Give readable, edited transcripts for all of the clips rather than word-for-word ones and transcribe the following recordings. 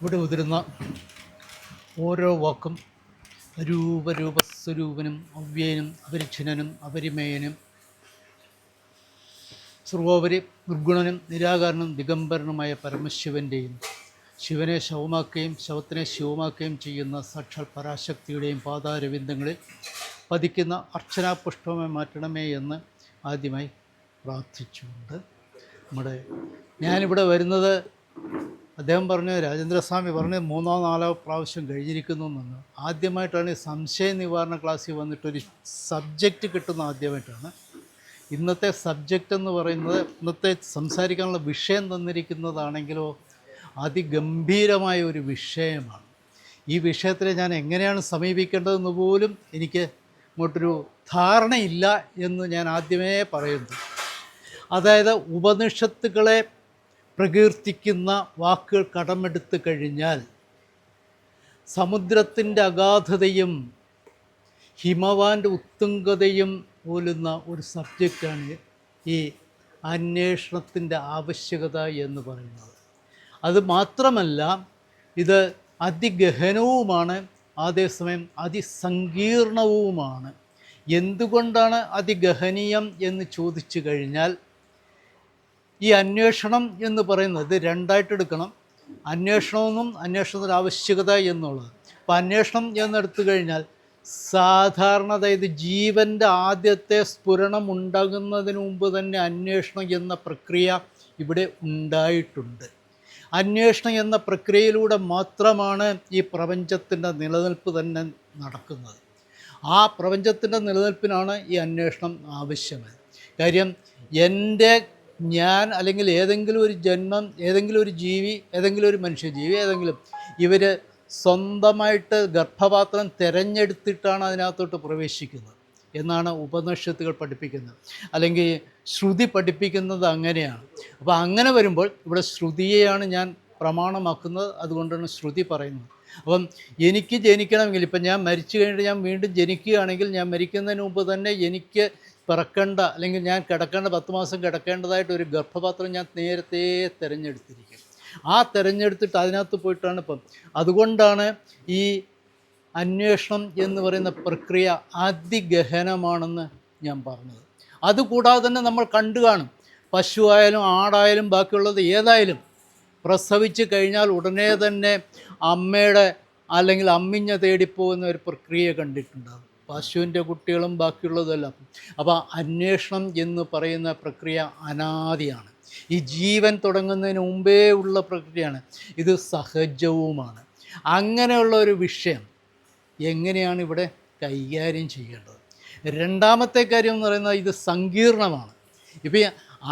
ഇവിടെ ഉതിരുന്ന ഓരോ വാക്കും രൂപരൂപസ്വരൂപനും അവ്യയനും അപരിച്ഛിന്നനും അപരിമേയനും സർവോപരി നിർഗുണനും നിരാകാരനും ദിഗംബരനുമായ പരമശിവൻ്റെയും ശിവനെ ശവമാക്കുകയും ശവത്തിനെ ശിവമാക്കുകയും ചെയ്യുന്ന സാക്ഷാൽ പരാശക്തിയുടെയും പാതാരവിന്ദങ്ങളിൽ പതിക്കുന്ന അർച്ചനാപുഷ്പമായി മാറ്റണമേ എന്ന് ആദ്യമായി പ്രാർത്ഥിച്ചുകൊണ്ട് ഞാനിവിടെ വരുന്നത് അദ്ദേഹം പറഞ്ഞ രാജേന്ദ്രസ്വാമി പറഞ്ഞ് 3-4 പ്രാവശ്യം കഴിഞ്ഞിരിക്കുന്നു എന്ന്. ആദ്യമായിട്ടാണ് ഈ സംശയ നിവാരണ ക്ലാസ്സിൽ വന്നിട്ടൊരു സബ്ജക്റ്റ് കിട്ടുന്ന ആദ്യമായിട്ടാണ്. ഇന്നത്തെ സബ്ജക്റ്റ് എന്ന് പറയുന്നത്, ഇന്നത്തെ സംസാരിക്കാനുള്ള വിഷയം തന്നിരിക്കുന്നതാണെങ്കിലോ അതിഗംഭീരമായ ഒരു വിഷയമാണ്. ഈ വിഷയത്തിൽ ഞാൻ എങ്ങനെയാണ് സമീപിക്കേണ്ടതെന്ന് പോലും എനിക്ക് ഇങ്ങോട്ടൊരു ധാരണയില്ല എന്ന് ഞാൻ ആദ്യമേ പറയുന്നു. അതായത് ഉപനിഷത്തുക്കളെ പ്രകീർത്തിക്കുന്ന വാക്കുകൾ കടമെടുത്തു കഴിഞ്ഞാൽ സമുദ്രത്തിൻ്റെ അഗാധതയും ഹിമവാൻ്റെ ഉത്തുംഗതയും പോലുന്ന ഒരു സബ്ജക്റ്റാണ് ഈ അന്വേഷണത്തിൻ്റെ ആവശ്യകത എന്ന് പറയുന്നത്. അത് മാത്രമല്ല, ഇത് അതിഗഹനവുമാണ്, അതേസമയം അതിസങ്കീർണവുമാണ്. എന്തുകൊണ്ടാണ് അതിഗഹനീയം എന്ന് ചോദിച്ചു കഴിഞ്ഞാൽ, ഈ അന്വേഷണം എന്ന് പറയുന്നത് രണ്ടായിട്ടെടുക്കണം. അന്വേഷണമെന്നും അന്വേഷണത്തിൻ്റെ ആവശ്യകത എന്നുള്ളത്. അപ്പോൾ അന്വേഷണം എന്നെടുത്തു കഴിഞ്ഞാൽ സാധാരണ, അതായത് ജീവൻ്റെ ആദ്യത്തെ സ്ഫുരണം ഉണ്ടാകുന്നതിന് മുമ്പ് തന്നെ അന്വേഷണം എന്ന പ്രക്രിയ ഇവിടെ ഉണ്ടായിട്ടുണ്ട്. അന്വേഷണം എന്ന പ്രക്രിയയിലൂടെ മാത്രമാണ് ഈ പ്രപഞ്ചത്തിൻ്റെ നിലനിൽപ്പ് തന്നെ നടക്കുന്നത്. ആ പ്രപഞ്ചത്തിൻ്റെ നിലനിൽപ്പിനാണ് ഈ അന്വേഷണം ആവശ്യമായി. കാര്യം ഞാൻ അല്ലെങ്കിൽ ഏതെങ്കിലും ഒരു ജന്മം, ഏതെങ്കിലും ഒരു ജീവി, ഏതെങ്കിലും ഒരു മനുഷ്യജീവി, ഇവർ സ്വന്തമായിട്ട് ഗർഭപാത്രം തിരഞ്ഞെടുത്തിട്ടാണ് അതിനകത്തോട്ട് പ്രവേശിക്കുന്നത് എന്നാണ് ഉപനിഷത്തുകൾ പഠിപ്പിക്കുന്നത്, അല്ലെങ്കിൽ ശ്രുതി പഠിപ്പിക്കുന്നത് അങ്ങനെയാണ്. അപ്പോൾ അങ്ങനെ വരുമ്പോൾ ഇവിടെ ശ്രുതിയെയാണ് ഞാൻ പ്രമാണമാക്കുന്നത്, അതുകൊണ്ടാണ് ശ്രുതി പറയുന്നത്. അപ്പം എനിക്ക് ജനിക്കണമെങ്കിൽ, ഇപ്പം ഞാൻ മരിച്ചു കഴിഞ്ഞിട്ട് ഞാൻ വീണ്ടും ജനിക്കുകയാണെങ്കിൽ, ഞാൻ മരിക്കുന്നതിന് മുമ്പ് തന്നെ എനിക്ക് പിറക്കേണ്ട, അല്ലെങ്കിൽ ഞാൻ കിടക്കേണ്ട 10 മാസം കിടക്കേണ്ടതായിട്ട് ഒരു ഗർഭപാത്രം ഞാൻ നേരത്തെ തിരഞ്ഞെടുത്തിരിക്കും. ആ തിരഞ്ഞെടുത്തിട്ട് അതിനകത്ത് പോയിട്ടാണ് ഇപ്പം. അതുകൊണ്ടാണ് ഈ അന്വേഷണം എന്ന് പറയുന്ന പ്രക്രിയ അതിഗഹനമാണെന്ന് ഞാൻ പറഞ്ഞത്. അതുകൂടാതെ തന്നെ നമ്മൾ കണ്ടു കാണും, പശുവായാലും ആടായാലും ബാക്കിയുള്ളത് ഏതായാലും പ്രസവിച്ച് കഴിഞ്ഞാൽ ഉടനെ തന്നെ അമ്മയുടെ അല്ലെങ്കിൽ അമ്മിഞ്ഞ തേടിപ്പോകുന്ന ഒരു പ്രക്രിയ കണ്ടിട്ടുണ്ടാകും. പശുവിൻ്റെ കുട്ടികളും ബാക്കിയുള്ളതെല്ലാം. അപ്പോൾ അന്വേഷണം എന്ന് പറയുന്ന പ്രക്രിയ അനാദിയാണ്. ഈ ജീവൻ തുടങ്ങുന്നതിന് മുമ്പേ ഉള്ള പ്രക്രിയയാണ്. ഇത് സഹജവുമാണ്. അങ്ങനെയുള്ള ഒരു വിഷയം എങ്ങനെയാണ് ഇവിടെ കൈകാര്യം ചെയ്യേണ്ടത്? രണ്ടാമത്തെ കാര്യം എന്ന് പറയുന്നത്, ഇത് സങ്കീർണമാണ്. ഇപ്പോൾ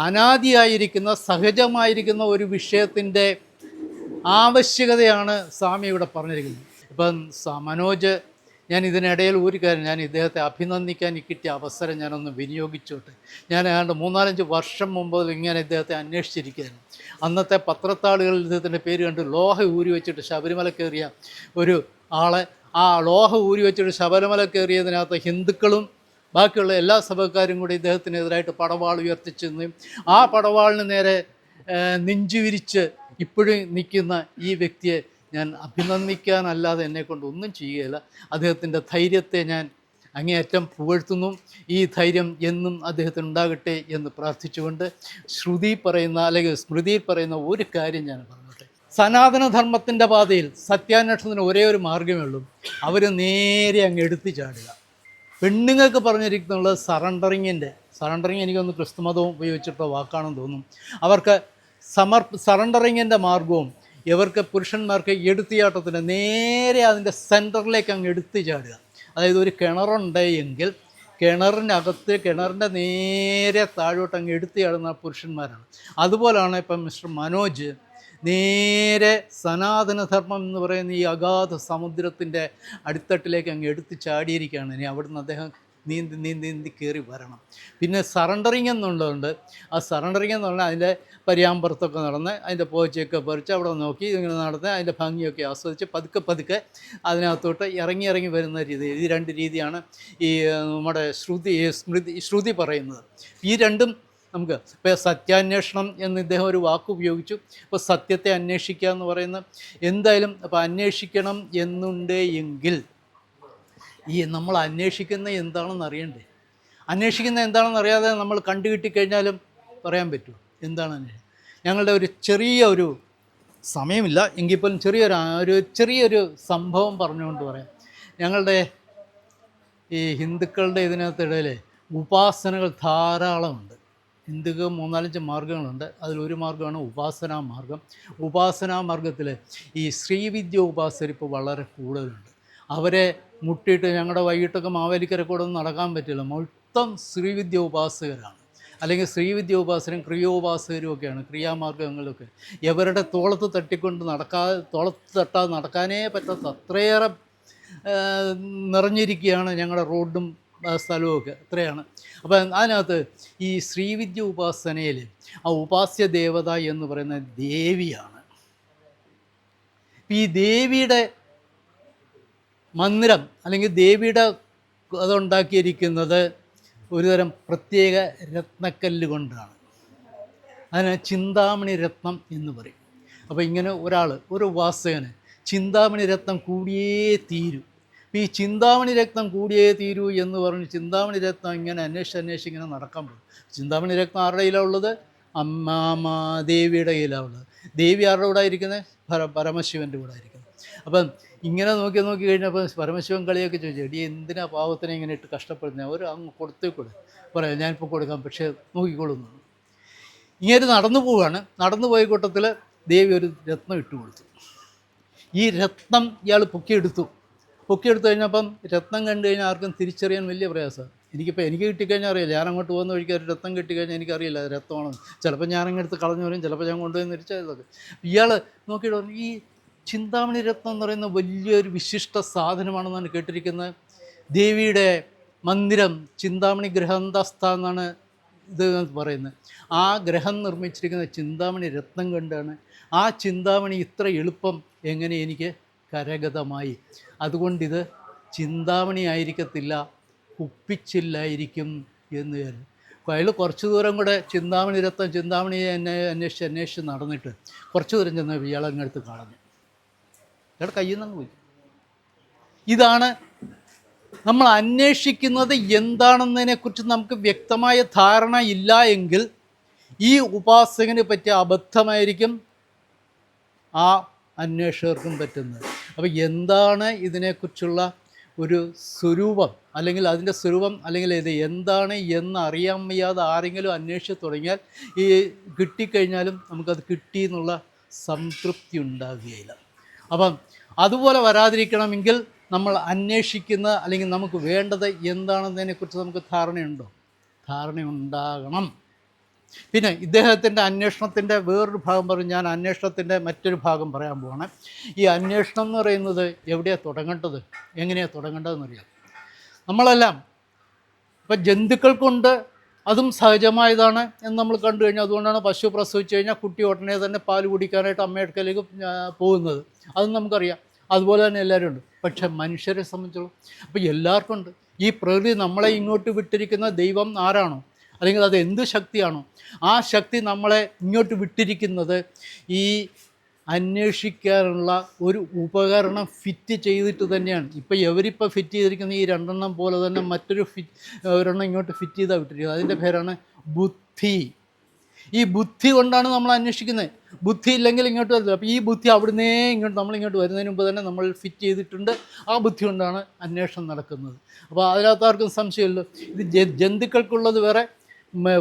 അനാദിയായിരിക്കുന്ന സഹജമായിരിക്കുന്ന ഒരു വിഷയത്തിൻ്റെ ആവശ്യകതയാണ് സ്വാമി ഇവിടെ പറഞ്ഞിരിക്കുന്നത്. ഇപ്പം മനോജ്, ഞാൻ ഇതിനിടയിൽ ഒരു കാര്യം, ഞാൻ ഇദ്ദേഹത്തെ അഭിനന്ദിക്കാൻ കിട്ടിയ അവസരം ഞാനൊന്ന് വിനിയോഗിച്ചോട്ടെ. ഞാൻ ഏതാണ്ട് 3-4 വർഷം മുമ്പ് ഇങ്ങനെ ഇദ്ദേഹത്തെ അന്വേഷിച്ചിരിക്കുകയായിരുന്നു. അന്നത്തെ പത്രത്താളുകളിൽ ഇദ്ദേഹത്തിൻ്റെ പേര് കണ്ട് ലോഹ ഊരി വെച്ചിട്ട് ശബരിമല കയറിയ ഒരു ആളെ, ആ ലോഹ ഊരി വെച്ചിട്ട് ശബരിമല കയറിയതിനകത്ത് ഹിന്ദുക്കളും ബാക്കിയുള്ള എല്ലാ സഭക്കാരും കൂടി ഇദ്ദേഹത്തിനെതിരായിട്ട് പടവാൾ ഉയർത്തിച്ചെന്നും ആ പടവാളിന് നേരെ നെഞ്ചുവിരിച്ച് ഇപ്പോഴും നിൽക്കുന്ന ഈ വ്യക്തിയെ ഞാൻ അഭിനന്ദിക്കാനല്ലാതെ എന്നെക്കൊണ്ട് ഒന്നും ചെയ്യുകയില്ല. അദ്ദേഹത്തിൻ്റെ ധൈര്യത്തെ ഞാൻ അങ്ങേയറ്റം പുകഴ്ത്തുന്നു. ഈ ധൈര്യം എന്നും അദ്ദേഹത്തിന് ഉണ്ടാകട്ടെ എന്ന് പ്രാർത്ഥിച്ചുകൊണ്ട് ശ്രുതി പറയുന്ന, അല്ലെങ്കിൽ സ്മൃതിയിൽ പറയുന്ന ഒരു കാര്യം ഞാൻ പറഞ്ഞോട്ടെ. സനാതനധർമ്മത്തിൻ്റെ പാതയിൽ സത്യാന്വേഷണത്തിന് ഒരേ ഒരു മാർഗ്ഗമേ ഉള്ളൂ, അവർ നേരെ അങ്ങ് എടുത്തു ചാടുക. പെണ്ണുങ്ങൾക്ക് പറഞ്ഞിരിക്കുന്നുള്ളത് സറണ്ടറിങ് എനിക്കൊന്ന് ക്രിസ്തുമതവും ഉപയോഗിച്ചിട്ടുള്ള വാക്കാണെന്ന് തോന്നും. അവർക്ക് സറണ്ടറിങ്ങിൻ്റെ മാർഗവും ഇവർക്ക് പുരുഷന്മാർക്ക് എടുത്തിയാട്ടത്തിന് നേരെ അതിൻ്റെ സെൻറ്ററിലേക്ക് അങ്ങ് എടുത്തു ചാടുക. അതായത് ഒരു കിണറുണ്ടെങ്കിൽ കിണറിൻ്റെ നേരെ താഴോട്ട് അങ്ങ് എടുത്തു ചാടുന്ന പുരുഷന്മാരാണ്. അതുപോലെയാണ് ഇപ്പം മിസ്റ്റർ മനോജ് നേരെ സനാതനധർമ്മം എന്ന് പറയുന്ന ഈ അഗാധ സമുദ്രത്തിൻ്റെ അടിത്തട്ടിലേക്ക് അങ്ങ് എടുത്ത് ചാടിയിരിക്കുകയാണ്. ഇനി അവിടുന്ന് അദ്ദേഹം നീന്തി കയറി വരണം. പിന്നെ സറണ്ടറിങ് എന്നുള്ളതുകൊണ്ട്, ആ സറണ്ടറിങ് എന്ന് പറഞ്ഞാൽ അതിൻ്റെ പരിയാമ്പുറത്തൊക്കെ നടന്ന് അതിൻ്റെ പോച്ചയൊക്കെ പറിച്ച് അവിടെ നോക്കി ഇങ്ങനെ നടന്ന് അതിൻ്റെ ഭംഗിയൊക്കെ ആസ്വദിച്ച് പതുക്കെ അതിനകത്തോട്ട് ഇറങ്ങി വരുന്ന രീതി. ഈ 2 രീതിയാണ് ഈ നമ്മുടെ ശ്രുതി പറയുന്നത്. ഈ രണ്ടും നമുക്ക് ഇപ്പോൾ സത്യാന്വേഷണം എന്ന് ഇദ്ദേഹം ഒരു വാക്ക് ഉപയോഗിച്ചു. ഇപ്പോൾ സത്യത്തെ അന്വേഷിക്കുക എന്ന് പറയുന്നത് എന്തായാലും അപ്പോൾ അന്വേഷിക്കണം എന്നുണ്ട് എങ്കിൽ ഈ നമ്മൾ അന്വേഷിക്കുന്ന എന്താണെന്ന് അറിയണ്ടേ? അന്വേഷിക്കുന്ന എന്താണെന്ന് അറിയാതെ നമ്മൾ കണ്ടുകിട്ടിക്കഴിഞ്ഞാലും പറയാൻ പറ്റുമോ എന്താണ്? ഞങ്ങളുടെ ഒരു ചെറിയ സമയമില്ല എങ്കിൽ പോലും ചെറിയൊരു സംഭവം പറഞ്ഞുകൊണ്ട് പറയാം. ഞങ്ങളുടെ ഈ ഹിന്ദുക്കളുടെ ഇതിനകത്തിടയിൽ ഉപാസനകൾ ധാരാളമുണ്ട്. ഹിന്ദുക്കൾ 3-4 മാർഗ്ഗങ്ങളുണ്ട്. അതിലൊരു മാർഗ്ഗമാണ് ഉപാസനാ മാർഗം. ഉപാസനാ മാർഗത്തിൽ ഈ ശ്രീവിദ്യ ഉപാസകർ ഇപ്പോൾ വളരെ കൂടുതലുണ്ട്. അവരെ മുട്ടിയിട്ട് ഞങ്ങളുടെ വൈകിട്ടൊക്കെ മാവേലിക്കര കൂടെ ഒന്നും നടക്കാൻ പറ്റില്ല. മൊത്തം ശ്രീവിദ്യ ഉപാസകരാണ്, അല്ലെങ്കിൽ ശ്രീവിദ്യ ഉപാസകരും ക്രിയോപാസകരും ഒക്കെയാണ്. ക്രിയാമാർഗങ്ങളിലൊക്കെ ഇവരുടെ തോളത്ത് തട്ടാതെ നടക്കാനേ പറ്റാത്ത അത്രയേറെ നിറഞ്ഞിരിക്കുകയാണ് ഞങ്ങളുടെ റോഡും സ്ഥലവുമൊക്കെ അത്രയാണ്. അപ്പം അതിനകത്ത് ഈ ശ്രീവിദ്യ ഉപാസനയിൽ ആ ഉപാസ്യ ദേവത എന്ന് പറയുന്ന ദേവിയാണ്. ഈ ദേവിയുടെ മന്ദിരം അല്ലെങ്കിൽ ദേവിയുടെ അതുണ്ടാക്കിയിരിക്കുന്നത് ഒരുതരം പ്രത്യേക രത്നക്കല്ല് കൊണ്ടാണ്. അതിന് ചിന്താമണി രത്നം എന്ന് പറയും. അപ്പോൾ ഇങ്ങനെ ഒരു ഉപാസകന് ചിന്താമണി രത്നം കൂടിയേ തീരൂ. ഈ ചിന്താമണി രത്നം കൂടിയേ തീരൂ എന്ന് പറഞ്ഞ് ചിന്താമണി രത്നം ഇങ്ങനെ അന്വേഷിച്ച് ഇങ്ങനെ നടക്കാൻ പോകും. ചിന്താമണി രത്നം ആരുടെ കയ്യിലാണ് ഉള്ളത്? ദേവിയുടെ കയ്യിലാണ് ഉള്ളത്. ദേവി ആരുടെ കൂടെ ഇരിക്കുന്നത്? പരമശിവൻ്റെ കൂടെ ഇരിക്കുന്നത്. അപ്പം ഇങ്ങനെ നോക്കി കഴിഞ്ഞപ്പോൾ പരമശിവൻ കളിയൊക്കെ ചോദിച്ചു, എടി എന്തിനാ പാവത്തിനെ ഇങ്ങനെ ഇട്ട് കഷ്ടപ്പെടുന്നത്? അവർ അങ്ങ് കൊടുത്തേക്കൂടെ? പറയാം ഞാനിപ്പോൾ കൊടുക്കാം, പക്ഷേ നോക്കിക്കൊള്ളുന്നു. ഇങ്ങനെ നടന്നു പോയ കൂട്ടത്തിൽ ദേവി ഒരു രത്നം ഇട്ട് കൊടുത്തു. ഈ രത്നം ഇയാൾ പൊക്കിയെടുത്തു കഴിഞ്ഞപ്പം രത്നം കണ്ടു കഴിഞ്ഞാൽ ആർക്കും തിരിച്ചറിയാൻ വലിയ പ്രയാസമാണ്. എനിക്ക് കിട്ടിക്കഴിഞ്ഞാൽ അറിയില്ല. ഞാൻ അങ്ങോട്ട് പോകുന്ന വഴിക്ക് ഒരു രത്നം കിട്ടിക്കഴിഞ്ഞാൽ എനിക്കറിയില്ല അത് രത്നമാണെന്ന്. ചിലപ്പോൾ ഞാനങ്ങെടുത്ത് കളഞ്ഞു വരും, ചിലപ്പോൾ ഞാൻ കൊണ്ടുപോയി നിരിച്ചതൊക്കെ. ഇയാൾ നോക്കിയിട്ട് പറഞ്ഞു, ഈ ചിന്താമണി രത്നം എന്ന് പറയുന്ന വലിയൊരു വിശിഷ്ട സാധനമാണെന്നാണ് കേട്ടിരിക്കുന്നത്. ദേവിയുടെ മന്ദിരം ചിന്താമണി ഗ്രഹന്തസ്ഥ എന്നാണ് ഇത് പറയുന്നത്. ആ ഗ്രഹം നിർമ്മിച്ചിരിക്കുന്ന ചിന്താമണി രത്നം കണ്ടാണ്. ആ ചിന്താമണി ഇത്ര എളുപ്പം എങ്ങനെ എനിക്ക് കരഗതമായി? അതുകൊണ്ടിത് ചിന്താമണി ആയിരിക്കത്തില്ല, കുപ്പിച്ചില്ലായിരിക്കും എന്ന് കരുതി. അയാൾ കുറച്ച് ദൂരം കൂടെ ചിന്താമണിയെ അന്വേഷിച്ച് നടന്നിട്ട് കുറച്ച് ദൂരം ചെന്ന് ഇയാളങ്ങടുത്ത് കളഞ്ഞു. ഇയാളുടെ കയ്യിൽ നിന്ന് പോയി. ഇതാണ് നമ്മൾ അന്വേഷിക്കുന്നത് എന്താണെന്നതിനെക്കുറിച്ച് നമുക്ക് വ്യക്തമായ ധാരണ ഇല്ല എങ്കിൽ ഈ ഉപാസകന് പറ്റിയ അബദ്ധമായിരിക്കും ആ അന്വേഷകർക്കും പറ്റുന്നത്. അപ്പോൾ എന്താണ് ഇതിനെക്കുറിച്ചുള്ള ഒരു സ്വരൂപം, അല്ലെങ്കിൽ അതിൻ്റെ സ്വരൂപം, അല്ലെങ്കിൽ ഇത് എന്താണ് എന്ന് അറിയാൻ വയ്യാതെ ആരെങ്കിലും അന്വേഷിച്ച് തുടങ്ങിയാൽ ഈ കിട്ടിക്കഴിഞ്ഞാലും നമുക്കത് കിട്ടി എന്നുള്ള സംതൃപ്തി ഉണ്ടാകുകയില്ല. അപ്പം അതുപോലെ വരാതിരിക്കണമെങ്കിൽ നമ്മൾ അന്വേഷിക്കുന്ന അല്ലെങ്കിൽ നമുക്ക് വേണ്ടത് എന്താണെന്നതിനെക്കുറിച്ച് നമുക്ക് ധാരണയുണ്ടാകണം. പിന്നെ ഇദ്ദേഹത്തിൻ്റെ അന്വേഷണത്തിൻ്റെ വേറൊരു ഭാഗം പറഞ്ഞു. ഞാൻ അന്വേഷണത്തിൻ്റെ മറ്റൊരു ഭാഗം പറയാൻ പോവാണ്. ഈ അന്വേഷണം എന്ന് പറയുന്നത് എവിടെയാണ് തുടങ്ങേണ്ടത്, എങ്ങനെയാണ് തുടങ്ങേണ്ടതെന്നറിയാം. നമ്മളെല്ലാം ഇപ്പം ജന്തുക്കൾക്കുണ്ട്, അതും സഹജമായതാണ് എന്ന് നമ്മൾ കണ്ടു കഴിഞ്ഞാൽ, അതുകൊണ്ടാണ് പശു പ്രസവിച്ച് കഴിഞ്ഞാൽ കുട്ടി ഉടനെ തന്നെ പാല് കുടിക്കാനായിട്ട് അമ്മയുടെ അടുക്കലേക്ക് പോകുന്നത്. അതും നമുക്കറിയാം. അതുപോലെ തന്നെ എല്ലാവരും ഉണ്ട്. പക്ഷെ മനുഷ്യരെ സംബന്ധിച്ചോളം അപ്പോൾ എല്ലാവർക്കും ഉണ്ട്. ഈ പ്രകൃതി നമ്മളെ ഇങ്ങോട്ട് വിട്ടിരിക്കുന്ന ദൈവം ആരാണോ, അല്ലെങ്കിൽ അത് എന്ത് ശക്തിയാണോ, ആ ശക്തി നമ്മളെ ഇങ്ങോട്ട് വിട്ടിരിക്കുന്നത് ഈ അന്വേഷിക്കാനുള്ള ഒരു ഉപകരണം ഫിറ്റ് ചെയ്തിട്ട് തന്നെയാണ്. ഇപ്പോൾ എവരിപ്പോൾ ഫിറ്റ് ചെയ്തിരിക്കുന്ന ഈ 2 എണ്ണം പോലെ തന്നെ ഒരെണ്ണം ഇങ്ങോട്ട് ഫിറ്റ് ചെയ്താൽ വിട്ടിരിക്കുന്നത്. അതിൻ്റെ പേരാണ് ബുദ്ധി. ഈ ബുദ്ധി കൊണ്ടാണ് നമ്മൾ അന്വേഷിക്കുന്നത്. ബുദ്ധി ഇല്ലെങ്കിൽ ഇങ്ങോട്ട് വരില്ല. അപ്പോൾ ഈ ബുദ്ധി അവിടുന്നേ നമ്മളിങ്ങോട്ട് വരുന്നതിന് മുമ്പ് തന്നെ നമ്മൾ ഫിറ്റ് ചെയ്തിട്ടുണ്ട്. ആ ബുദ്ധി കൊണ്ടാണ് അന്വേഷണം നടക്കുന്നത്. അപ്പോൾ അതിനകത്താർക്കും സംശയമില്ല. ഇത് ജന്തുക്കൾക്കുള്ളത് വേറെ,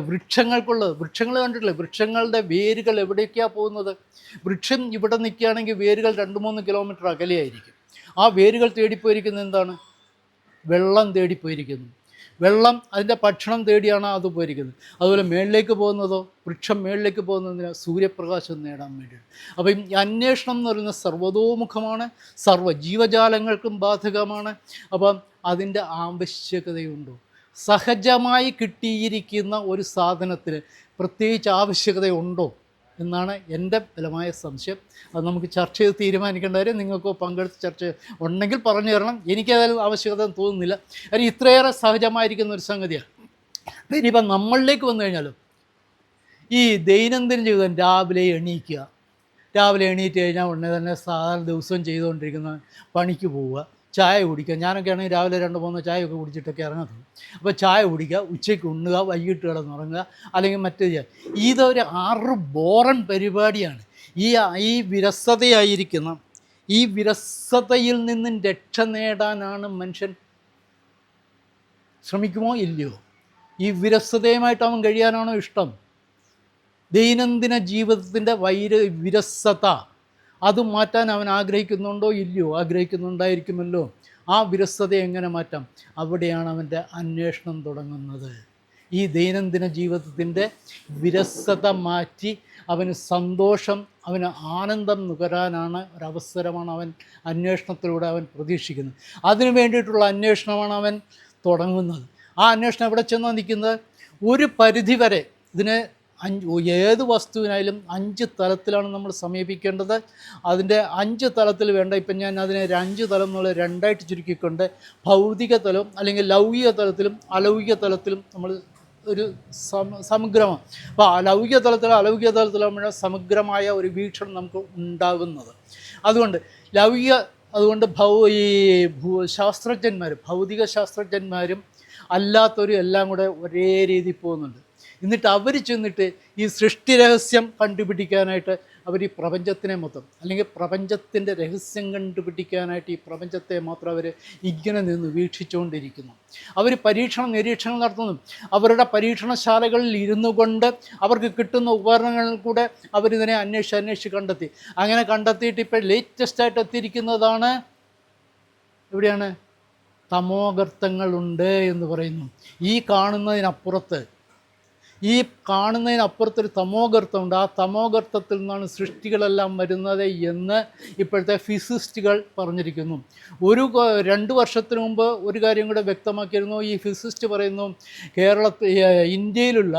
വൃക്ഷങ്ങൾ കണ്ടിട്ടില്ലേ? വൃക്ഷങ്ങളുടെ വേരുകൾ എവിടേക്കാണ് പോകുന്നത്? വൃക്ഷം ഇവിടെ നിൽക്കുകയാണെങ്കിൽ വേരുകൾ 2-3 കിലോമീറ്റർ അകലെയായിരിക്കും. ആ വേരുകൾ തേടിപ്പോയിരിക്കുന്നത് എന്താണ്? വെള്ളം തേടിപ്പോയിരിക്കുന്നു. വെള്ളം അതിൻ്റെ ഭക്ഷണം തേടിയാണ് അത് പോയിരിക്കുന്നത്. അതുപോലെ മേളിലേക്ക് പോകുന്നതോ, വൃക്ഷം മേളിലേക്ക് പോകുന്നതിന് സൂര്യപ്രകാശം നേടാൻ വേണ്ടിയിട്ട്. അപ്പം ഈ അന്വേഷണം എന്ന് പറയുന്നത് സർവ്വതോമുഖമാണ്, സർവ്വ ജീവജാലങ്ങൾക്കും ബാധകമാണ്. അപ്പം അതിൻ്റെ ആവശ്യകതയുണ്ടോ? സഹജമായി കിട്ടിയിരിക്കുന്ന ഒരു സാധനത്തിന് പ്രത്യേകിച്ച് ആവശ്യകതയുണ്ടോ എന്നാണ് എൻ്റെ ബലമായ സംശയം. അത് നമുക്ക് ചർച്ച ചെയ്ത് തീരുമാനിക്കേണ്ട കാര്യം. നിങ്ങൾക്കോ പങ്കെടുത്ത് ചർച്ച ഉണ്ടെങ്കിൽ പറഞ്ഞു തരണം. എനിക്കതിൽ ആവശ്യകത തോന്നുന്നില്ല. കാര്യം ഇത്രയേറെ സഹജമായിരിക്കുന്ന ഒരു സംഗതിയാണ്. ഇനിയിപ്പം നമ്മളിലേക്ക് വന്നു കഴിഞ്ഞാലും ഈ ദൈനംദിന ജീവിതം രാവിലെ എണീക്കുക, രാവിലെ എണീറ്റ് കഴിഞ്ഞാൽ ഉടനെ തന്നെ സാധാരണ ദിവസവും ചെയ്തുകൊണ്ടിരിക്കുന്ന പണിക്ക് പോവുക, ചായ കുടിക്കുക. ഞാനൊക്കെ ആണെങ്കിൽ രാവിലെ 2-3 ചായയൊക്കെ കുടിച്ചിട്ടൊക്കെ ഇറങ്ങത്തുള്ളൂ. അപ്പോൾ ചായ കുടിക്കുക, ഉച്ചയ്ക്ക് ഉണ്ണുക, വൈകിട്ട് കിടന്നുറങ്ങുക, അല്ലെങ്കിൽ മറ്റേ ഇതൊരു 6 ബോറൻ പരിപാടിയാണ്. ഈ വിരസതയായിരിക്കുന്ന ഈ വിരസതയിൽ നിന്നും രക്ഷ നേടാനാണ് മനുഷ്യൻ ശ്രമിക്കുമോ ഇല്ലയോ? ഈ വിരസതയുമായിട്ട് അവൻ കഴിയാനാണോ ഇഷ്ടം? ദൈനംദിന ജീവിതത്തിൻ്റെ വിരസത അത് മാറ്റാൻ അവൻ ആഗ്രഹിക്കുന്നുണ്ടോ ഇല്ലയോ? ആഗ്രഹിക്കുന്നുണ്ടായിരിക്കുമല്ലോ. ആ വിരസത എങ്ങനെ മാറ്റാം? അവിടെയാണ് അവൻ്റെ അന്വേഷണം തുടങ്ങുന്നത്. ഈ ദൈനംദിന ജീവിതത്തിൻ്റെ വിരസത മാറ്റി അവന് സന്തോഷം, അവന് ആനന്ദം നുകരാനാണ് ഒരവസരമാണ് അവൻ അന്വേഷണത്തിലൂടെ അവൻ പ്രതീക്ഷിക്കുന്നത്. അതിനു വേണ്ടിയിട്ടുള്ള അന്വേഷണമാണ് അവൻ തുടങ്ങുന്നത്. ആ അന്വേഷണം എവിടെ ചെന്നാണ് നിൽക്കുന്നത്? ഒരു പരിധിവരെ ഇതിനെ ഏത് വസ്തുവിനായാലും 5 തലത്തിലാണ് നമ്മൾ സമീപിക്കേണ്ടത്. അതിൻ്റെ 5 തലത്തിൽ വേണ്ട, ഇപ്പം ഞാൻ അതിനെ 5 തലം എന്നുള്ള 2ആയിട്ട് ചുരുക്കിക്കൊണ്ട് ഭൗതിക തലം അല്ലെങ്കിൽ ലൗകിക തലത്തിലും അലൗകിക തലത്തിലും നമ്മൾ ഒരു സമഗ്രമാണ്. അപ്പോൾ അലൗകിക തലത്തിലും അലൗകിക തലത്തിലും സമഗ്രമായ ഒരു വീക്ഷണം നമുക്ക് ഉണ്ടാകുന്നത്. അതുകൊണ്ട് അതുകൊണ്ട് ശാസ്ത്രജ്ഞന്മാരും ഭൗതിക ശാസ്ത്രജ്ഞന്മാരും അല്ലാത്തവരും എല്ലാം കൂടെ ഒരേ രീതിയിൽ പോകുന്നുണ്ട്. എന്നിട്ട് അവർ ചെന്നിട്ട് ഈ സൃഷ്ടി രഹസ്യം കണ്ടുപിടിക്കാനായിട്ട് അവർ ഈ പ്രപഞ്ചത്തിനെ മൊത്തം, അല്ലെങ്കിൽ പ്രപഞ്ചത്തിൻ്റെ രഹസ്യം കണ്ടുപിടിക്കാനായിട്ട് ഈ പ്രപഞ്ചത്തെ മാത്രം അവർ ഇങ്ങനെ നിന്ന് വീക്ഷിച്ചുകൊണ്ടിരിക്കുന്നു. അവർ നിരീക്ഷണം നടത്തുന്നു. അവരുടെ പരീക്ഷണശാലകളിൽ ഇരുന്നു കൊണ്ട് അവർക്ക് കിട്ടുന്ന ഉപകരണങ്ങളിൽ കൂടെ അവരിതിനെ അന്വേഷിച്ച് കണ്ടെത്തി. അങ്ങനെ കണ്ടെത്തിയിട്ട് ഇപ്പോൾ ലേറ്റസ്റ്റായിട്ട് എത്തിയിരിക്കുന്നതാണ് എവിടെയാണ്? തമോഗർത്തങ്ങളുണ്ട് എന്ന് പറയുന്നു. ഈ കാണുന്നതിനപ്പുറത്തൊരു തമോഗർത്തമുണ്ട്. ആ തമോഗർത്തത്തിൽ നിന്നാണ് സൃഷ്ടികളെല്ലാം വരുന്നത് എന്ന് ഇപ്പോഴത്തെ ഫിസിസ്റ്റുകൾ പറഞ്ഞിരിക്കുന്നു. 2 വർഷത്തിന് മുമ്പ് ഒരു കാര്യം കൂടെ വ്യക്തമാക്കിയിരുന്നു. ഈ ഫിസിസ്റ്റ് പറയുന്നു, ഇന്ത്യയിലുള്ള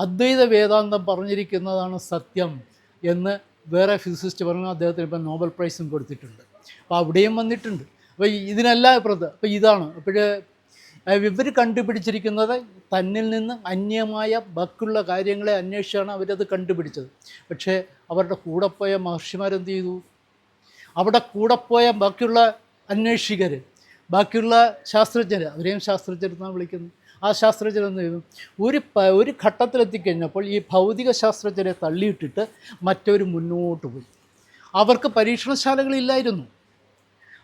അദ്വൈത വേദാന്തം പറഞ്ഞിരിക്കുന്നതാണ് സത്യം എന്ന് വേറെ ഫിസിസ്റ്റ് പറഞ്ഞു. അദ്ദേഹത്തിന് ഇപ്പം നോബൽ പ്രൈസും കൊടുത്തിട്ടുണ്ട്. അപ്പോൾ അവിടെയും വന്നിട്ടുണ്ട്. അപ്പോൾ ഇതിനെല്ലാം ഇപ്പുറത്ത് അപ്പോൾ ഇതാണ് ഇവർ കണ്ടുപിടിച്ചിരിക്കുന്നത്. തന്നിൽ നിന്ന് അന്യമായ ബാക്കിയുള്ള കാര്യങ്ങളെ അന്വേഷിച്ചാണ് അവരത് കണ്ടുപിടിച്ചത്. പക്ഷേ അവരുടെ കൂടെ പോയ മഹർഷിമാരെന്ത് ചെയ്തു? അവിടെ കൂടെ പോയ ബാക്കിയുള്ള അന്വേഷികർ, ബാക്കിയുള്ള ശാസ്ത്രജ്ഞർ, അവരെയും ശാസ്ത്രജ്ഞരെന്നാണ് വിളിക്കുന്നത്. ആ ശാസ്ത്രജ്ഞരെന്ത് ചെയ്തു? ഒരു ഘട്ടത്തിലെത്തിക്കഴിഞ്ഞപ്പോൾ ഈ ഭൗതിക ശാസ്ത്രജ്ഞരെ തള്ളിയിട്ടിട്ട് മറ്റവർ മുന്നോട്ട് പോയി. അവർക്ക് പരീക്ഷണശാലകളില്ലായിരുന്നു,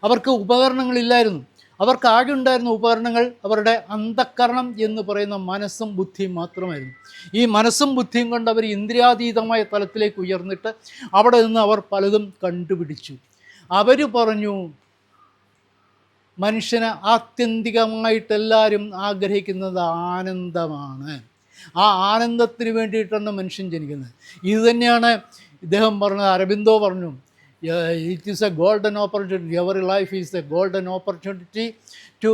അവർക്ക് ഉപകരണങ്ങളില്ലായിരുന്നു. അവർക്ക് ആകെ ഉണ്ടായിരുന്ന ഉപകരണങ്ങൾ അവരുടെ അന്ധക്കരണം എന്ന് പറയുന്ന മനസ്സും ബുദ്ധിയും മാത്രമായിരുന്നു. ഈ മനസ്സും ബുദ്ധിയും കൊണ്ട് അവർ ഇന്ദ്രിയാതീതമായ തലത്തിലേക്ക് ഉയർന്നിട്ട് അവിടെ നിന്ന് അവർ പലതും കണ്ടുപിടിച്ചു. അവർ പറഞ്ഞു, മനുഷ്യന് ആത്യന്തികമായിട്ടെല്ലാവരും ആഗ്രഹിക്കുന്നത് ആനന്ദമാണ്. ആ ആനന്ദത്തിന് വേണ്ടിയിട്ടാണ് മനുഷ്യൻ ജനിക്കുന്നത്. ഇതുതന്നെയാണ് ഇദ്ദേഹം പറഞ്ഞത്. അരബിന്ദോ പറഞ്ഞു, it is a golden opportunity. Our life is a golden opportunity to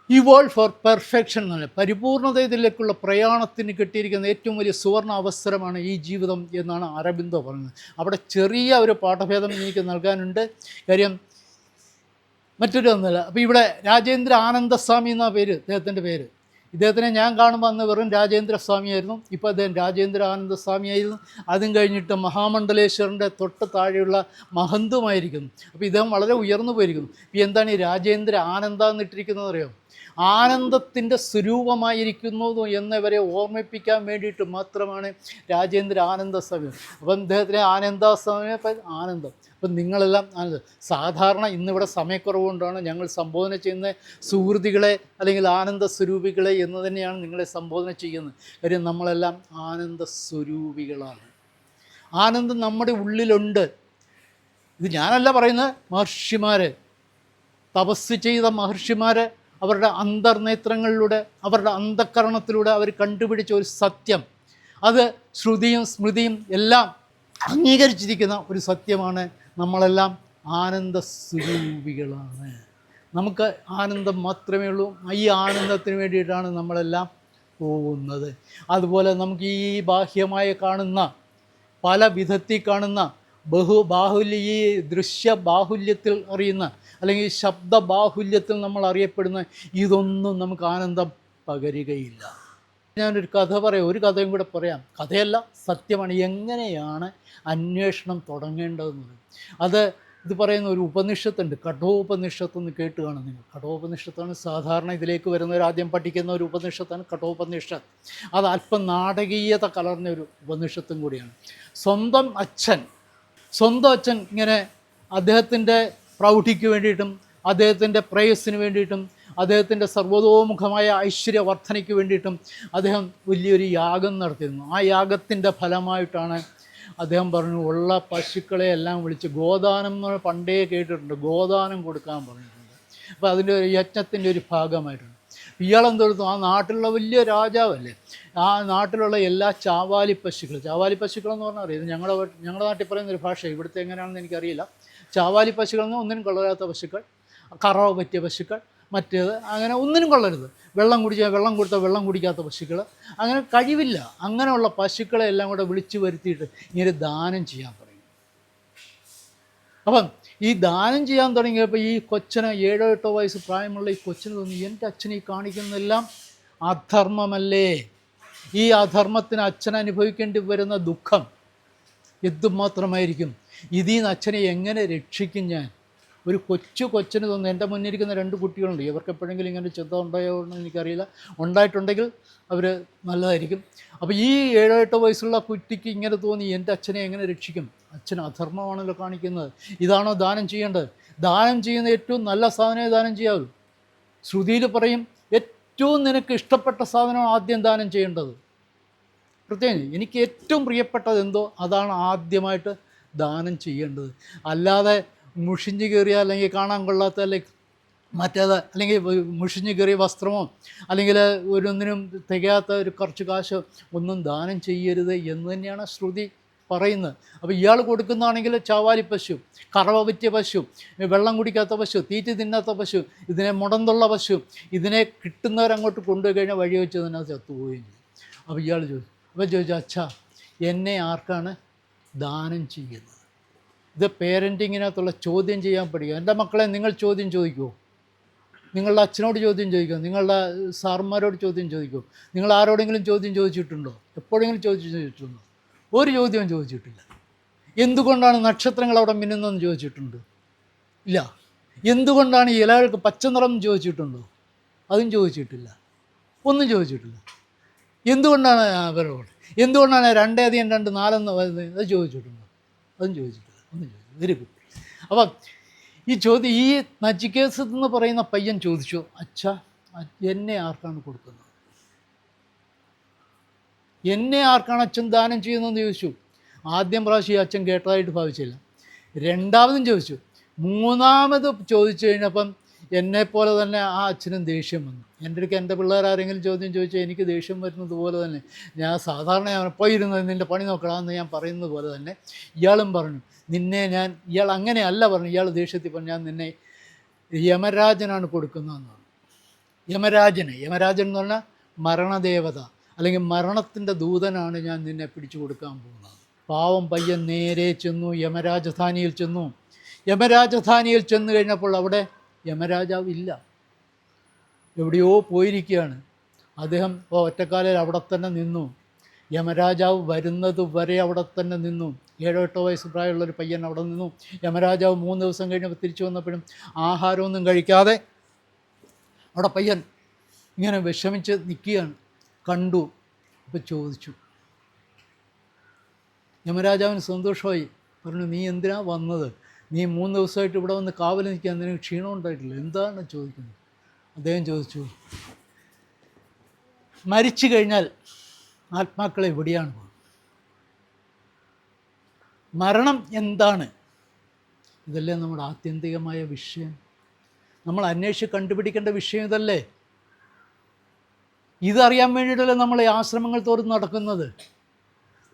evolve for perfection. പരിപൂർണതയിലേക്കുള്ള പ്രയാണത്തിന് കിട്ടിയിരിക്കുന്ന ഏറ്റവും വലിയ സുവർണ അവസരമാണ് ഈ ജീവിതം എന്നാണ് അരബിന്ദോ പറയുന്നത്. അവിടെ ചെറിയ ഒരു പാഠഭേദം എനിക്ക് നൽകാനുണ്ട്. കാര്യം മറ്റൊരു ഒന്നുമില്ല. അപ്പോൾ ഇവിടെ രാജേന്ദ്ര ആനന്ദസ്വാമി എന്നാണ് അദ്ദേഹത്തിൻ്റെ പേര്. ഇദ്ദേഹത്തിനെ ഞാൻ കാണുമ്പോൾ അന്ന് വെറും രാജേന്ദ്രസ്വാമിയായിരുന്നു. ഇപ്പോൾ അദ്ദേഹം രാജേന്ദ്ര ആനന്ദസ്വാമിയായിരുന്നു. അതും കഴിഞ്ഞിട്ട് മഹാമണ്ഡലേശ്വരൻ്റെ തൊട്ട് താഴെയുള്ള മഹന്തുമായിരിക്കുന്നു. അപ്പോൾ ഇദ്ദേഹം വളരെ ഉയർന്നു പോയിരിക്കുന്നു. ഇപ്പോൾ എന്താണ് ഈ രാജേന്ദ്ര ആനന്ദ എന്നിട്ടിരിക്കുന്നത് അറിയോ? ആനന്ദത്തിൻ്റെ സ്വരൂപമായിരിക്കുന്നു എന്നവരെ ഓർമ്മിപ്പിക്കാൻ വേണ്ടിയിട്ട് മാത്രമാണ് രാജേന്ദ്ര ആനന്ദസ്വാമി. അപ്പം അദ്ദേഹത്തിന് ആനന്ദസ്വാമിയെ ആനന്ദം. അപ്പം നിങ്ങളെല്ലാം ആനന്ദം. സാധാരണ ഇന്നിവിടെ സമയക്കുറവുകൊണ്ടാണ് ഞങ്ങൾ സംബോധന ചെയ്യുന്ന സുഹൃത്തുക്കളെ അല്ലെങ്കിൽ ആനന്ദ സ്വരൂപികളെ എന്ന് തന്നെയാണ് നിങ്ങളെ സംബോധന ചെയ്യുന്നത്. കാര്യം നമ്മളെല്ലാം ആനന്ദ സ്വരൂപികളാണ്. ആനന്ദം നമ്മുടെ ഉള്ളിലുണ്ട്. ഇത് ഞാനല്ല പറയുന്നത്, മഹർഷിമാർ, തപസ് ചെയ്ത മഹർഷിമാർ അവരുടെ അന്തർനേത്രങ്ങളിലൂടെ അവരുടെ അന്ധക്കരണത്തിലൂടെ അവർ കണ്ടുപിടിച്ച ഒരു സത്യം, അത് ശ്രുതിയും സ്മൃതിയും എല്ലാം അംഗീകരിച്ചിരിക്കുന്ന ഒരു സത്യമാണ്. നമ്മളെല്ലാം ആനന്ദ സ്വരൂപികളാണ്. നമുക്ക് ആനന്ദം മാത്രമേ ഉള്ളൂ. ഈ ആനന്ദത്തിന് വേണ്ടിയിട്ടാണ് നമ്മളെല്ലാം പോകുന്നത്. അതുപോലെ നമുക്ക് ഈ ബാഹ്യമായ കാണുന്ന പല വിധത്തിൽ കാണുന്ന ഈ ദൃശ്യ ബാഹുല്യത്തിൽ അറിയുന്ന അല്ലെങ്കിൽ ശബ്ദ ബാഹുല്യത്തിൽ നമ്മൾ അറിയപ്പെടുന്ന ഇതൊന്നും നമുക്ക് ആനന്ദം പകരുകയില്ല. ഞാനൊരു കഥ പറയാം, ഒരു കഥയും കൂടെ പറയാം. കഥയല്ല, സത്യമാണ്. എങ്ങനെയാണ് അന്വേഷണം തുടങ്ങേണ്ടതെന്നത്. ഇത് പറയുന്ന ഒരു ഉപനിഷത്തുണ്ട്, കഠോപനിഷത്ത് എന്ന് കേട്ട് കാണും നിങ്ങൾ. കഠോപനിഷത്താണ് സാധാരണ ഇതിലേക്ക് വരുന്നവർ ആദ്യം പഠിക്കുന്ന ഒരു ഉപനിഷത്താണ് കഠോപനിഷത്ത്. അത് അല്പം നാടകീയത കലർന്ന ഒരു ഉപനിഷത്തും കൂടിയാണ്. സ്വന്തം അച്ഛൻ ഇങ്ങനെ അദ്ദേഹത്തിൻ്റെ പ്രൗഢിക്ക് വേണ്ടിയിട്ടും അദ്ദേഹത്തിൻ്റെ പ്രേയസ്സിന് വേണ്ടിയിട്ടും അദ്ദേഹത്തിൻ്റെ സർവ്വതോമുഖമായ ഐശ്വര്യവർദ്ധനയ്ക്ക് വേണ്ടിയിട്ടും അദ്ദേഹം വലിയൊരു യാഗം നടത്തിയിരുന്നു. ആ യാഗത്തിൻ്റെ ഫലമായിട്ടാണ് അദ്ദേഹം പറഞ്ഞു, ഉള്ള പശുക്കളെ എല്ലാം വിളിച്ച് ഗോദാനം എന്ന് പണ്ടേ കേട്ടിട്ടുണ്ട്, ഗോദാനം കൊടുക്കാൻ പറഞ്ഞിട്ടുണ്ട്. അപ്പോൾ അതിൻ്റെ ഒരു യജ്ഞത്തിൻ്റെ ഒരു ഭാഗമായിട്ടുണ്ട്. ഇയാളെന്തെടുത്തു, ആ നാട്ടിലുള്ള വലിയ രാജാവല്ലേ, ആ നാട്ടിലുള്ള എല്ലാ ചാവാലി പശുക്കളെന്ന് പറഞ്ഞാൽ അറിയാം, ഞങ്ങളുടെ നാട്ടിൽ പറയുന്നൊരു ഭാഷ, ഇവിടുത്തെ എങ്ങനെയാണെന്ന് എനിക്കറിയില്ല. ചാവാലി പശുക്കളെന്ന് ഒന്നിനും കൊള്ളരാത്ത പശുക്കൾ, കറവ പറ്റിയ പശുക്കൾ, മറ്റേത് അങ്ങനെ ഒന്നിനും കൊള്ളരുത്. വെള്ളം കുടിക്കാത്ത പശുക്കൾ, അങ്ങനെ കഴിവില്ല. അങ്ങനെയുള്ള പശുക്കളെ എല്ലാം കൂടെ വിളിച്ചു വരുത്തിയിട്ട് ഇങ്ങനെ ദാനം ചെയ്യാൻ പറയും. അപ്പം ഈ ദാനം ചെയ്യാൻ തുടങ്ങിയപ്പോൾ ഈ കൊച്ചിന് 7-8 വയസ്സ് പ്രായമുള്ള ഈ കൊച്ചിന് തോന്നി, എൻ്റെ അച്ഛൻ ഈ കാണിക്കുന്നതെല്ലാം അധർമ്മമല്ലേ, ഈ അധർമ്മത്തിന് അച്ഛൻ അനുഭവിക്കേണ്ടി വരുന്ന ദുഃഖം എന്തുമാത്രമായിരിക്കും, ഇതിൽ നിന്ന് അച്ഛനെ എങ്ങനെ രക്ഷിക്കും ഞാൻ. ഒരു കൊച്ചിന് തോന്നുന്നു, എൻ്റെ മുന്നിരിക്കുന്ന 2 കുട്ടികളുണ്ട്, ഇവർക്ക് എപ്പോഴെങ്കിലും ഇങ്ങനെ ചിന്ത ഉണ്ടായോ എന്ന് എനിക്കറിയില്ല, ഉണ്ടായിട്ടുണ്ടെങ്കിൽ അവർ നല്ലതായിരിക്കും. അപ്പോൾ ഈ 7-8 വയസ്സുള്ള കുട്ടിക്ക് ഇങ്ങനെ തോന്നി, എൻ്റെ അച്ഛനെ എങ്ങനെ രക്ഷിക്കും, അച്ഛൻ അധർമ്മമാണല്ലോ കാണിക്കുന്നത്, ഇതാണോ ദാനം ചെയ്യേണ്ടത്? ദാനം ചെയ്യുന്ന ഏറ്റവും നല്ല സാധനമേ ദാനം ചെയ്യാവൂ. ശ്രുതിയിൽ പറയും, ഏറ്റവും നിനക്ക് ഇഷ്ടപ്പെട്ട സാധനം ആദ്യം ദാനം ചെയ്യേണ്ടത്. പ്രത്യേകം എനിക്ക് ഏറ്റവും പ്രിയപ്പെട്ടത് എന്തോ അതാണ് ആദ്യമായിട്ട് ദാനം ചെയ്യേണ്ടത്. അല്ലാതെ മുഷിഞ്ഞ് കയറിയ, അല്ലെങ്കിൽ കാണാൻ കൊള്ളാത്ത, അല്ലെങ്കിൽ മറ്റേത്, അല്ലെങ്കിൽ മുഷിഞ്ഞ് കയറിയ വസ്ത്രമോ, അല്ലെങ്കിൽ ഒരൊന്നിനും തികയാത്ത ഒരു കുറച്ച് കാശോ ഒന്നും ദാനം ചെയ്യരുത് എന്ന് തന്നെയാണ് ശ്രുതി പറയുന്നത്. അപ്പോൾ ഇയാൾ കൊടുക്കുന്നതാണെങ്കിൽ ചാവാലി പശു, കറവ പറ്റിയ പശു, വെള്ളം കുടിക്കാത്ത പശു, തീറ്റി തിന്നാത്ത പശു, ഇതിനെ മുടന്തുള്ള പശു, ഇതിനെ കിട്ടുന്നവരങ്ങോട്ട് കൊണ്ടുപോയി കഴിഞ്ഞാൽ വഴി വെച്ച് തന്നെ ചത്തുപോവുകയും ചെയ്യും. അപ്പോൾ ഇയാൾ ചോദിച്ചു, അച്ഛാ, എന്നെ ആർക്കാണ് ദാനം ചെയ്യുന്നത്? ഇത് പേരൻറ്റിങ്ങിനകത്തുള്ള ചോദ്യം ചെയ്യാൻ പഠിക്കുക. എൻ്റെ മക്കളെ, നിങ്ങൾ ചോദ്യം ചോദിക്കുമോ? നിങ്ങളുടെ അച്ഛനോട് ചോദ്യം ചോദിക്കുമോ? നിങ്ങളുടെ സാർമാരോട് ചോദ്യം ചോദിക്കുമോ? നിങ്ങൾ ആരോടെങ്കിലും ചോദ്യം ചോദിച്ചിട്ടുണ്ടോ? എപ്പോഴെങ്കിലും ചോദിച്ചിട്ടുണ്ടോ? ഒരു ചോദ്യവും ചോദിച്ചിട്ടില്ല. എന്തുകൊണ്ടാണ് നക്ഷത്രങ്ങൾ അവിടെ മിന്നുന്നതെന്ന് ചോദിച്ചിട്ടുണ്ട്? ഇല്ല. എന്തുകൊണ്ടാണ് ഈ ഇലകൾക്ക് പച്ച നിറം ചോദിച്ചിട്ടുണ്ടോ? അതും ചോദിച്ചിട്ടില്ല. ഒന്നും ചോദിച്ചിട്ടില്ല. എന്തുകൊണ്ടാണ് അവരോട്, എന്തുകൊണ്ടാണ് 2+2 4 വരുന്നത്? അത് ചോദിച്ചിട്ടുണ്ടോ? അതും ചോദിച്ചിട്ടില്ല. ഒന്നും ചോദിച്ചു. Very good. അപ്പം ഈ നച്ചിക്കേതസ് എന്ന് പറയുന്ന പയ്യൻ ചോദിച്ചു, അച്ഛാ, എന്നെ ആർക്കാണ് കൊടുക്കുന്നത്? എന്നെ ആർക്കാണ് അച്ഛൻ ദാനം ചെയ്യുന്നതെന്ന് ചോദിച്ചു. ആദ്യം പ്രാവശ്യം ഈ അച്ഛൻ കേട്ടതായിട്ട് ഭാവിച്ചില്ല. രണ്ടാമതും ചോദിച്ചു. മൂന്നാമത് ചോദിച്ചു കഴിഞ്ഞപ്പം എന്നെപ്പോലെ തന്നെ ആ അച്ഛനും ദേഷ്യം വന്നു. എൻ്റെ അടുക്ക് എൻ്റെ പിള്ളേരാരെങ്കിലും ചോദ്യം ചോദിച്ചാൽ എനിക്ക് ദേഷ്യം വരുന്നത് പോലെ തന്നെ, ഞാൻ സാധാരണ പോയിരുന്നത് നിൻ്റെ പണി നോക്കണമെന്ന് ഞാൻ പറയുന്നത് പോലെ തന്നെ ഇയാളും പറഞ്ഞു, ഇയാൾ അങ്ങനെയല്ല പറഞ്ഞു, ഇയാൾ ദേഷ്യത്തിൽ പറഞ്ഞു, ഞാൻ നിന്നെ യമരാജനാണ് കൊടുക്കുന്നതെന്ന് പറഞ്ഞു. യമരാജൻ എന്ന് പറഞ്ഞാൽ മരണദേവത, അല്ലെങ്കിൽ മരണത്തിൻ്റെ ദൂതനാണ് ഞാൻ നിന്നെ പിടിച്ചു കൊടുക്കാൻ പോകുന്നത്. പാവം പയ്യൻ നേരെ ചെന്നു, യമരാജധാനിയിൽ ചെന്നു കഴിഞ്ഞപ്പോൾ അവിടെ യമരാജാവ് ഇല്ല, എവിടെയോ പോയിരിക്കുകയാണ്. അദ്ദേഹം ഒറ്റക്കാലിൽ അവിടെ തന്നെ നിന്നു. യമരാജാവ് വരുന്നത് വരെ അവിടെ തന്നെ നിന്നു. 7-8 വയസ്സ് പ്രായമുള്ളൊരു പയ്യൻ അവിടെ നിന്നു. യമരാജാവ് 3 ദിവസം കഴിഞ്ഞപ്പോൾ തിരിച്ചു വന്നപ്പോഴും ആഹാരമൊന്നും കഴിക്കാതെ അവിടെ പയ്യൻ ഇങ്ങനെ വിഷമിച്ച് നിൽക്കുകയാണ്. കണ്ടു. അപ്പോൾ ചോദിച്ചു. യമരാജാവിന് സന്തോഷമായി. പറഞ്ഞു, നീ എന്തിനാ വന്നത്? നീ 3 ദിവസമായിട്ട് ഇവിടെ വന്ന് കാവൽ നിൽക്കാൻ നിനക്ക് ക്ഷീണം ഉണ്ടായിട്ടില്ല, എന്താണ് ചോദിക്കുന്നത്? അദ്ദേഹം ചോദിച്ചു, മരിച്ചു കഴിഞ്ഞാൽ ആത്മാക്കൾ എവിടെയാണ് പോകുന്നത്? മരണം എന്താണ്? ഇതല്ലേ നമ്മുടെ ആത്യന്തികമായ വിഷയം. നമ്മൾ അന്വേഷിച്ച് കണ്ടുപിടിക്കേണ്ട വിഷയം ഇതല്ലേ. ഇതറിയാൻ വേണ്ടിയിട്ടല്ലേ നമ്മൾ ഈ ആശ്രമങ്ങൾ തോറും നടക്കുന്നത്.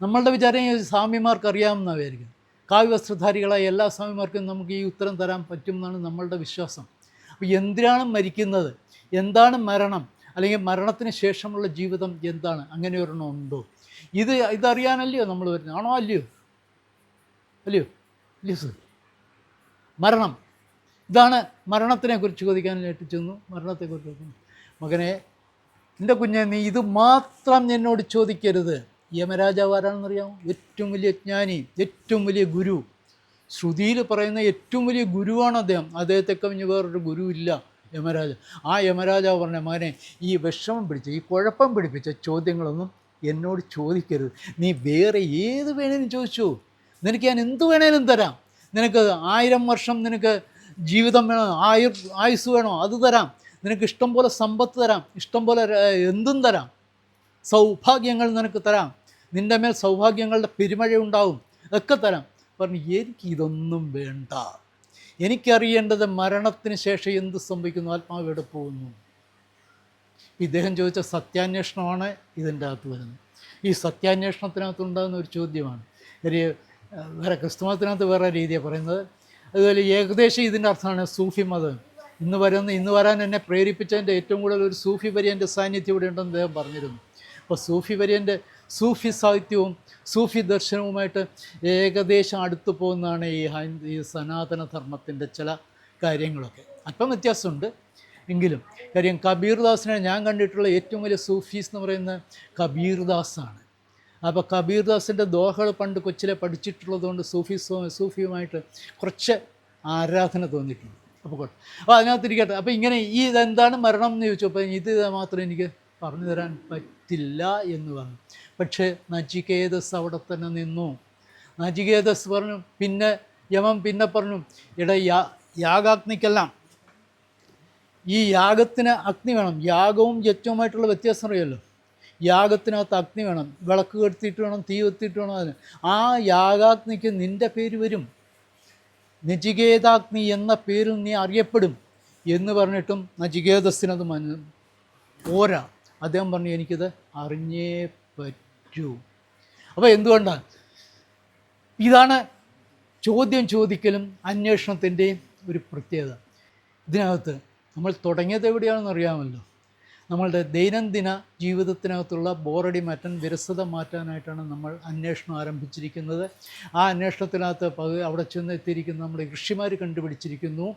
നമ്മളുടെ വിചാരം സ്വാമിമാർക്ക് അറിയാമെന്നായിരിക്കും. കാവ്യവസ്ത്രധാരികളായ എല്ലാ സ്വാമിമാർക്കും നമുക്ക് ഈ ഉത്തരം തരാൻ പറ്റും എന്നാണ് നമ്മളുടെ വിശ്വാസം. അപ്പോൾ എന്തിനാണ് മരിക്കുന്നത്? എന്താണ് മരണം? അല്ലെങ്കിൽ മരണത്തിന് ശേഷമുള്ള ജീവിതം എന്താണ്? അങ്ങനെ ഒരെണ്ണം ഉണ്ടോ? ഇതറിയാനല്ലയോ നമ്മൾ വരുന്നത്? ആണോ? അല്ലയോ സർ? മരണം, ഇതാണ് മരണത്തിനെക്കുറിച്ച് ചോദിക്കാനായിട്ട് ചെന്നു. മരണത്തെക്കുറിച്ച്, മകനെ, എൻ്റെ കുഞ്ഞെ, നീ ഇത് മാത്രം എന്നോട് ചോദിക്കരുത്. യമരാജാവ് ആരാണെന്നറിയാമോ? ഏറ്റവും വലിയ ജ്ഞാനി, ഏറ്റവും വലിയ ഗുരു. ശ്രുതിയിൽ പറയുന്ന ഏറ്റവും വലിയ ഗുരുവാണ് അദ്ദേഹം. അദ്ദേഹത്തെ കവിഞ്ഞ് വേറൊരു ഗുരു ഇല്ല, യമരാജ. ആ യമരാജാവ് പറഞ്ഞ, മകനെ, ഈ വിഷമം പിടിച്ച, ഈ കുഴപ്പം പിടിപ്പിച്ച ചോദ്യങ്ങളൊന്നും എന്നോട് ചോദിക്കരുത്. നീ വേറെ ഏത് വേണേലും ചോദിച്ചു, നിനക്ക് ഞാൻ എന്ത് വേണേലും തരാം. നിനക്ക് 1000 വർഷം നിനക്ക് ജീവിതം വേണോ, ആയുസ് വേണോ, അത് തരാം. നിനക്ക് ഇഷ്ടം പോലെ സമ്പത്ത് തരാം, ഇഷ്ടം പോലെ എന്തും തരാം. സൗഭാഗ്യങ്ങൾ നിനക്ക് തരാം, നിൻ്റെ മേൽ സൗഭാഗ്യങ്ങളുടെ പെരുമഴ ഉണ്ടാവും, ഒക്കെ തരാം. പറഞ്ഞു, എനിക്കിതൊന്നും വേണ്ട. എനിക്കറിയേണ്ടത് മരണത്തിന് ശേഷം എന്ത് സംഭവിക്കുന്നു, ആത്മാവ് എവിടെ പോകുന്നു. ഇദ്ദേഹം ചോദിച്ച സത്യാന്വേഷണമാണ് ഇതിൻ്റെ അകത്ത് വരുന്നത്. ഈ സത്യാന്വേഷണത്തിനകത്ത് ഉണ്ടാകുന്ന ഒരു ചോദ്യമാണ്. വേറെ ക്രിസ്തുമതത്തിനകത്ത് വേറെ രീതിയാണ് പറയുന്നത്. അതുപോലെ ഏകദേശം ഇതിൻ്റെ അർത്ഥമാണ് സൂഫി മതം. ഇന്ന് വരാൻ എന്നെ പ്രേരിപ്പിച്ചതിൻ്റെ ഏറ്റവും കൂടുതൽ ഒരു സൂഫി വര്യൻ്റെ സാന്നിധ്യം ഇവിടെ ഉണ്ടെന്ന് അദ്ദേഹം പറഞ്ഞിരുന്നു. അപ്പോൾ സൂഫി വര്യൻ്റെ സൂഫി സാഹിത്യവും സൂഫി ദർശനവുമായിട്ട് ഏകദേശം അടുത്തു പോകുന്നതാണ് ഈ സനാതന ധർമ്മത്തിൻ്റെ ചില കാര്യങ്ങളൊക്കെ. അല്പം വ്യത്യാസമുണ്ട് എങ്കിലും. കാര്യം കബീർദാസിനെ ഞാൻ കണ്ടിട്ടുള്ള ഏറ്റവും വലിയ സൂഫീസ് എന്ന് പറയുന്നത് കബീർദാസാണ്. അപ്പോൾ കബീർദാസിൻ്റെ ദോഹകൾ പണ്ട് കൊച്ചിലെ പഠിച്ചിട്ടുള്ളതുകൊണ്ട് സൂഫിയുമായിട്ട് കുറച്ച് ആരാധന തോന്നിയിട്ടുണ്ട്. അപ്പോൾ അതിനകത്തിരിക്കട്ടെ. അപ്പോൾ ഇങ്ങനെ ഈ ഇതെന്താണ് മരണം എന്ന് ചോദിച്ചു. അപ്പോൾ ഇത് മാത്രം എനിക്ക് പറഞ്ഞു തരാൻ പറ്റില്ല എന്ന് പറഞ്ഞു. പക്ഷേ നചികേതസ് അവിടെ തന്നെ നിന്നു. നചികേതസ് പറഞ്ഞു, പിന്നെ യമൻ പിന്നെ പറഞ്ഞു, യാഗാഗ്നിക്കെല്ലാം ഈ യാഗത്തിന് അഗ്നി വേണം. യാഗവും യജ്ഞവുമായിട്ടുള്ള വ്യത്യാസം അറിയാമല്ലോ. യാഗത്തിനകത്ത് അഗ്നി വേണം, വിളക്ക് കെടുത്തിയിട്ട് വേണം, തീ കത്തിയിട്ട് വേണം. അതിന് ആ യാഗാഗ്നിക്ക് നിൻ്റെ പേര് വരും, നചികേതാഗ്നി എന്ന പേരിൽ നീ അറിയപ്പെടും എന്ന് പറഞ്ഞിട്ടും നചികേതസ്സിനത് പോരാ. അദ്ദേഹം പറഞ്ഞു, എനിക്കിത് അറിഞ്ഞേ പറ്റൂ. അപ്പോൾ എന്തുകൊണ്ടാണ്? ഇതാണ് ചോദ്യം ചോദിക്കലും അന്വേഷണത്തിൻ്റെയും ഒരു പ്രത്യേകത. ഇതിനകത്ത് നമ്മൾ തുടങ്ങിയത് എവിടെയാണെന്ന് അറിയാമല്ലോ. നമ്മളുടെ ദൈനംദിന ജീവിതത്തിനകത്തുള്ള ബോറടി മാറ്റാൻ, വിരസത മാറ്റാനായിട്ടാണ് നമ്മൾ അന്വേഷണം ആരംഭിച്ചിരിക്കുന്നത്. ആ അന്വേഷണത്തിനകത്ത് അവിടെ ചെന്നെത്തിയിരിക്കുന്ന നമ്മുടെ ഋഷിമാർ കണ്ടുപിടിച്ചിരിക്കുന്നു,